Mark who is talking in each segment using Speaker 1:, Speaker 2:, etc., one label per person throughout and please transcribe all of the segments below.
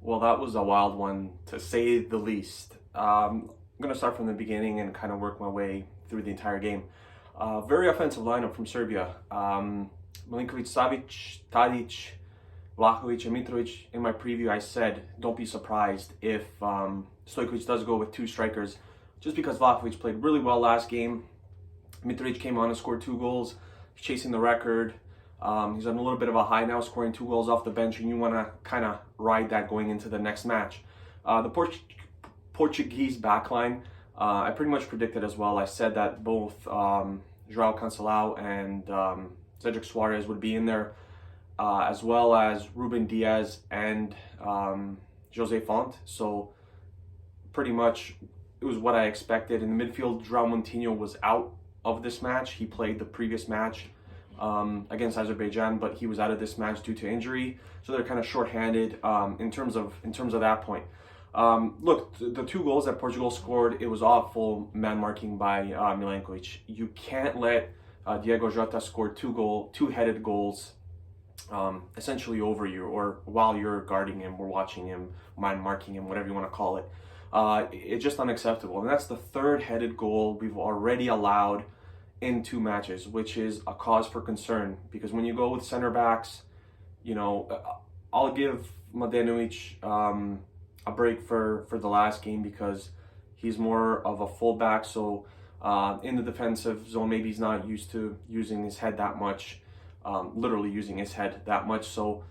Speaker 1: Well, that was a wild one to say the least. I'm going to start from the beginning and kind of work my way through the entire game. Very offensive lineup from Serbia. Milinkovic, Savic, Tadic, Vlahovic, and Mitrovic. In my preview, I said don't be surprised if Stojkovic does go with two strikers, just because Vlahovic played really well last game. Mitrovic came on and scored 2 goals. He's chasing the record. He's on a little bit of a high now, scoring 2 goals off the bench, and you want to kind of ride that going into the next match. The Portuguese backline, I pretty much predicted as well. I said that both João Cancelo and Cedric Soares would be in there, as well as Ruben Diaz and Jose Font. So pretty much it was what I expected. In the midfield, João Moutinho was out of this match. He played the previous match against Azerbaijan, but he was out of this match due to injury. So they're kind of shorthanded in terms of that point. Look, the 2 goals that Portugal scored, it was awful man marking by Milenkovic. You can't let Diego Jota score two-headed goals essentially over you or while you're guarding him or watching him, man marking him, whatever you want to call it. It's just unacceptable. And that's the third headed goal we've already allowed in 2 matches, which is a cause for concern, because when you go with center backs, I'll give Mladenovic a break for the last game because he's more of a fullback. So in the defensive zone, maybe he's not used to using his head that much, literally using his head that much. So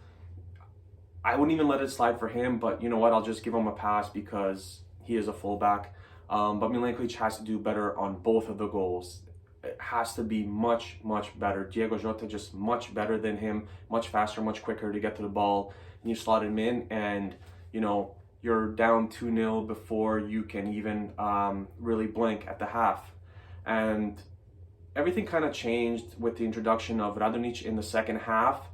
Speaker 1: I wouldn't even let it slide for him, but you know what? I'll just give him a pass because he is a fullback. But Milenkovic has to do better on both of the goals. It has to be much, much better. Diego Jota just much better than him, much faster, much quicker to get to the ball. And you slot him in and, you're down 2-0 before you can even really blink at the half. And everything kind of changed with the introduction of Radonic in the second half.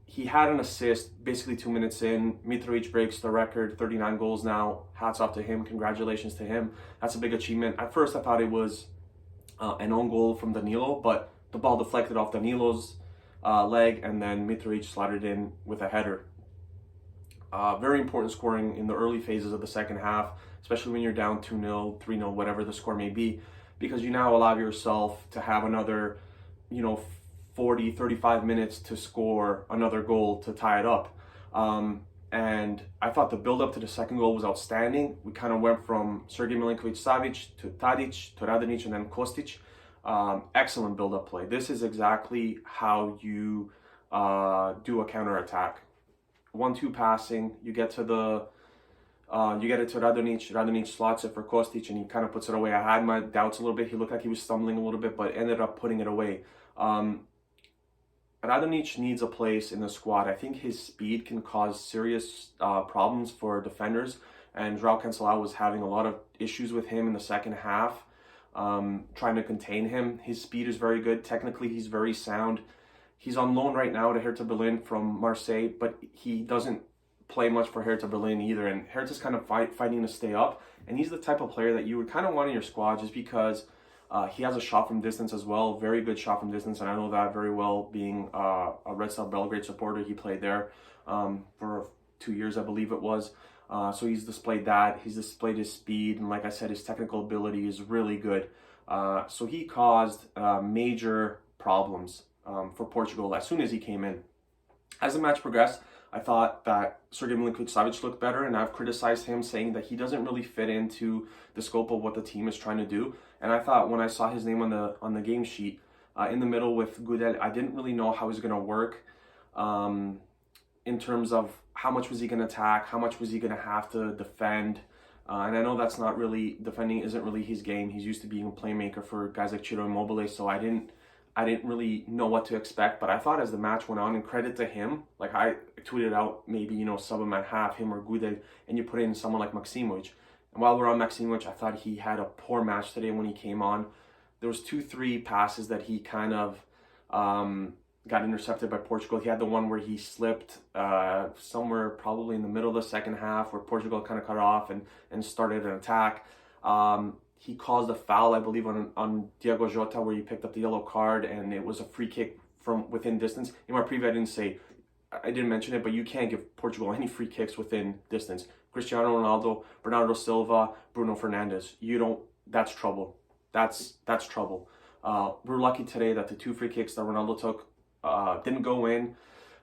Speaker 1: He had an assist basically 2 minutes in. Mitrovic breaks the record, 39 goals now. Hats off to him. Congratulations to him. That's a big achievement. At first, I thought it was an own goal from Danilo, but the ball deflected off Danilo's leg, and then Mitrovic slotted in with a header. Very important scoring in the early phases of the second half, especially when you're down 2-0, 3-0, whatever the score may be, because you now allow yourself to have another, 40, 35 minutes to score another goal to tie it up. And I thought the build-up to the second goal was outstanding. We kind of went from Sergej Milinkovic-Savic to Tadic to Radonic and then Kostic. Excellent build-up play. This is exactly how you do a counter-attack. 1-2 passing, you get it to Radonic slots it for Kostic, and he kind of puts it away. I had my doubts a little bit. He looked like he was stumbling a little bit, but ended up putting it away. Radonic needs a place in the squad. I think his speed can cause serious problems for defenders, and João Cancelo was having a lot of issues with him in the second half, trying to contain him. His speed is very good. Technically, he's very sound. He's on loan right now to Hertha Berlin from Marseille, but he doesn't play much for Hertha Berlin either, and Hertha's kind of fighting to stay up, and he's the type of player that you would kind of want in your squad just because he has a shot from distance as well, very good shot from distance, and I know that very well being a Red Star Belgrade supporter. He played there for 2 years, I believe it was. So he's displayed that. He's displayed his speed, and like I said, his technical ability is really good. So he caused major problems for Portugal as soon as he came in. As the match progressed, I thought that Sergej Milinkovic-Savic looked better, and I've criticized him saying that he doesn't really fit into the scope of what the team is trying to do. And I thought when I saw his name on the game sheet in the middle with Gudel, I didn't really know how he was going to work in terms of how much was he going to attack, how much was he going to have to defend. And I know that's not really, defending isn't really his game. He's used to being a playmaker for guys like Ciro Immobile, so I didn't really know what to expect, but I thought as the match went on, and credit to him, like I tweeted out, maybe, sub him at half, him or Gudel, and you put in someone like Maksimovic. And while we're on Maksimovic, I thought he had a poor match today when he came on. There was 2-3 passes that he kind of got intercepted by Portugal. He had the one where he slipped somewhere probably in the middle of the second half where Portugal kind of cut off and started an attack. He caused a foul, I believe, on Diego Jota where he picked up the yellow card, and it was a free kick from within distance. In my preview, I didn't say I didn't mention it, but you can't give Portugal any free kicks within distance. Cristiano Ronaldo, Bernardo Silva, Bruno Fernandes. You don't. That's trouble. That's trouble. We're lucky today that the 2 free kicks that Ronaldo took didn't go in.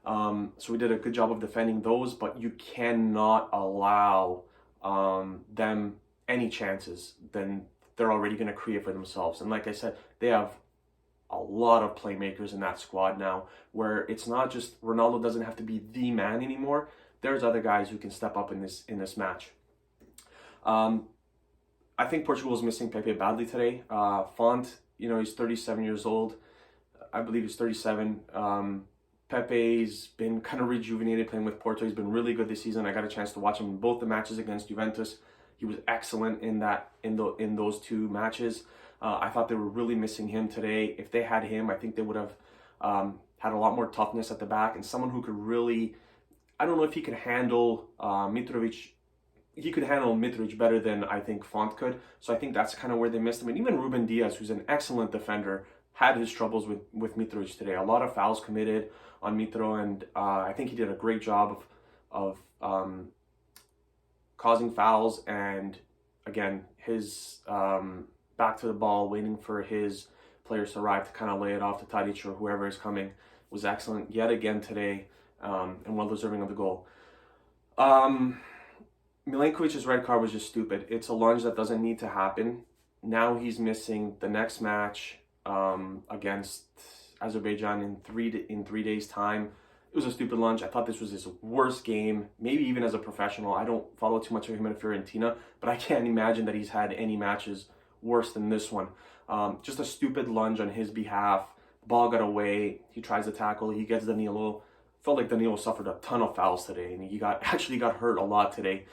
Speaker 1: So we did a good job of defending those, but you cannot allow them any chances. Then they're already going to create for themselves. And like I said, they have a lot of playmakers in that squad now, where it's not just Ronaldo doesn't have to be the man anymore. There's other guys who can step up in this match. I think Portugal is missing Pepe badly today. Font, he's 37 years old. I believe he's 37. Pepe's been kind of rejuvenated playing with Porto. He's been really good this season. I got a chance to watch him in both the matches against Juventus. He was excellent in those 2 matches. I thought they were really missing him today. If they had him, I think they would have had a lot more toughness at the back, and someone who could really, I don't know if he could handle Mitrovic. He could handle Mitrovic better than I think Font could. So I think that's kind of where they missed him. And even Ruben Diaz, who's an excellent defender, had his troubles with Mitrovic today. A lot of fouls committed on Mitro, and I think he did a great job of causing fouls. And again, his back to the ball, waiting for his players to arrive to kind of lay it off to Tadic or whoever is coming, was excellent yet again today, and well deserving of the goal. Milenkovic's red card was just stupid. It's a lunge that doesn't need to happen. Now he's missing the next match against Azerbaijan in 3 days' time. It was a stupid lunge. I thought this was his worst game, maybe even as a professional. I don't follow too much of him in Fiorentina, but I can't imagine that he's had any matches worse than this one. Just a stupid lunge on his behalf. The ball got away. He tries to tackle. He gets Danilo. Felt like Danilo suffered a ton of fouls today, and he actually got hurt a lot today.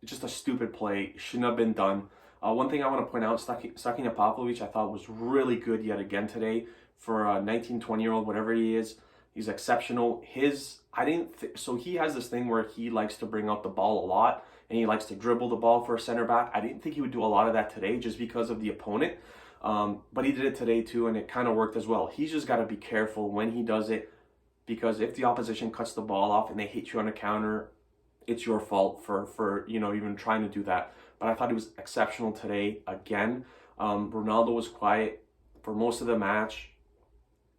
Speaker 1: Just a stupid play. Shouldn't have been done. One thing I want to point out, Sakina Pavlovic, I thought was really good yet again today for a 19, 20-year-old, whatever he is. He's exceptional. So he has this thing where he likes to bring out the ball a lot, and he likes to dribble the ball for a center back. I didn't think he would do a lot of that today just because of the opponent. But he did it today too, and it kind of worked as well. He's just got to be careful when he does it, because if the opposition cuts the ball off and they hit you on a counter, it's your fault for even trying to do that. But I thought he was exceptional today again. Ronaldo was quiet for most of the match,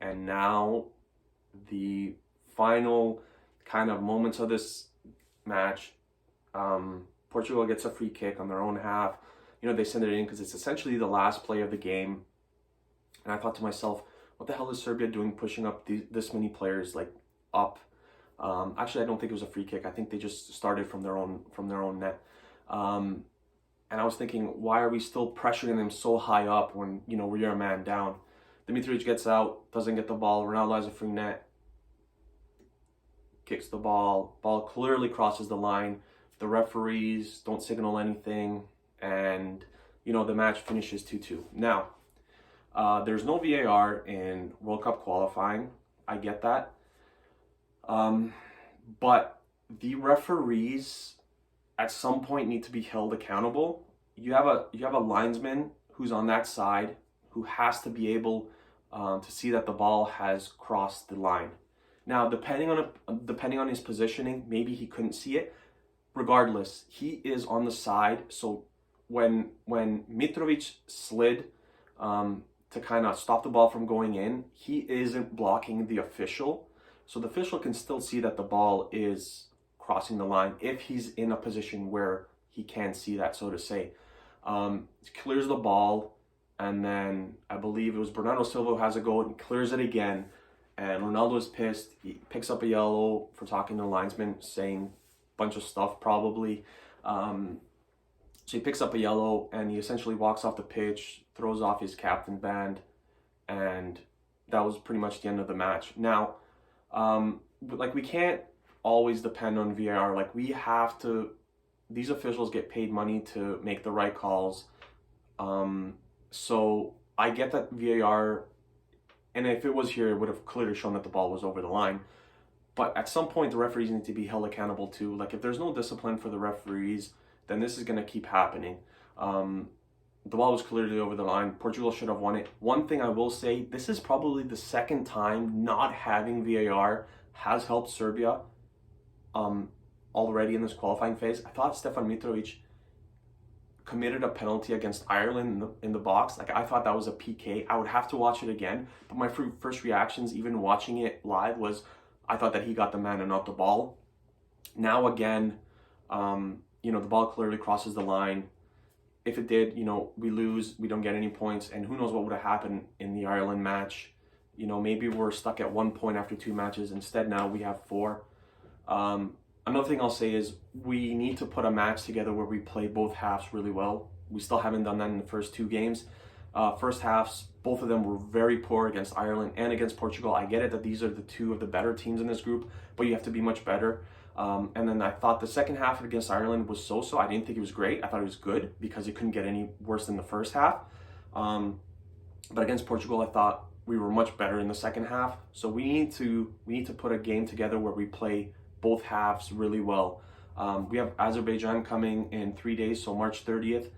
Speaker 1: and now the final kind of moments of this match, Portugal gets a free kick on their own half. They send it in because it's essentially the last play of the game. And I thought to myself, what the hell is Serbia doing pushing up this many players up? Actually, I don't think it was a free kick. I think they just started from their own net. And I was thinking, why are we still pressuring them so high up when we're a man down? Dimitric gets out, doesn't get the ball. Ronaldo has a free net, kicks the ball. Ball clearly crosses the line. The referees don't signal anything, and the match finishes 2-2. Now, there's no VAR in World Cup qualifying. I get that. But the referees at some point need to be held accountable. You have a linesman who's on that side who has to be able to see that the ball has crossed the line. Now, depending on his positioning, maybe he couldn't see it. Regardless, he is on the side. So when Mitrovic slid to kind of stop the ball from going in, he isn't blocking the official. So the official can still see that the ball is crossing the line if he's in a position where he can see that, so to say. Clears the ball, and then I believe it was Bernardo Silva who has a go and clears it again. And Ronaldo is pissed. He picks up a yellow for talking to the linesman, saying a bunch of stuff probably. So he picks up a yellow, and he essentially walks off the pitch, throws off his captain band, and that was pretty much the end of the match. Now, we can't always depend on VAR. We have to, these officials get paid money to make the right calls. So I get that VAR, and if it was here, it would have clearly shown that the ball was over the line. But at some point, the referees need to be held accountable too. If there's no discipline for the referees, then this is going to keep happening. The ball was clearly over the line. Portugal should have won it. One thing I will say, this is probably the second time not having VAR has helped Serbia already in this qualifying phase. I thought Stefan Mitrovic committed a penalty against Ireland in the box. Like, I thought that was a PK. I would have to watch it again, but my first reactions, even watching it live, was I thought that he got the man and not the ball. Now again, the ball clearly crosses the line. If it did, we lose, we don't get any points, and who knows what would have happened in the Ireland match. Maybe we're stuck at 1 point after 2 matches. Instead, now we have 4. Another thing I'll say is we need to put a match together where we play both halves really well. We still haven't done that in the first 2 games. First halves, both of them were very poor against Ireland and against Portugal. I get it that these are the 2 of the better teams in this group, but you have to be much better. And then I thought the second half against Ireland was so-so. I didn't think it was great. I thought it was good because it couldn't get any worse than the first half. But against Portugal, I thought we were much better in the second half. So we need to put a game together where we play both halves really well. We have Azerbaijan coming in 3 days, so March 30th.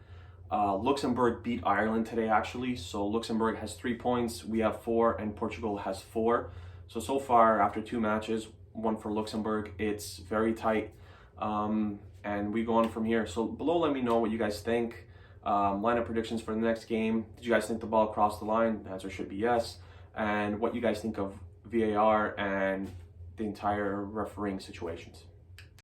Speaker 1: Luxembourg beat Ireland today, actually. So Luxembourg has 3 points, we have 4, and Portugal has 4. So far, after 2 matches, 1 for Luxembourg, it's very tight. And we go on from here. So below, let me know what you guys think. Lineup predictions for the next game. Did you guys think the ball crossed the line? The answer should be yes. And what you guys think of VAR and the entire refereeing situations.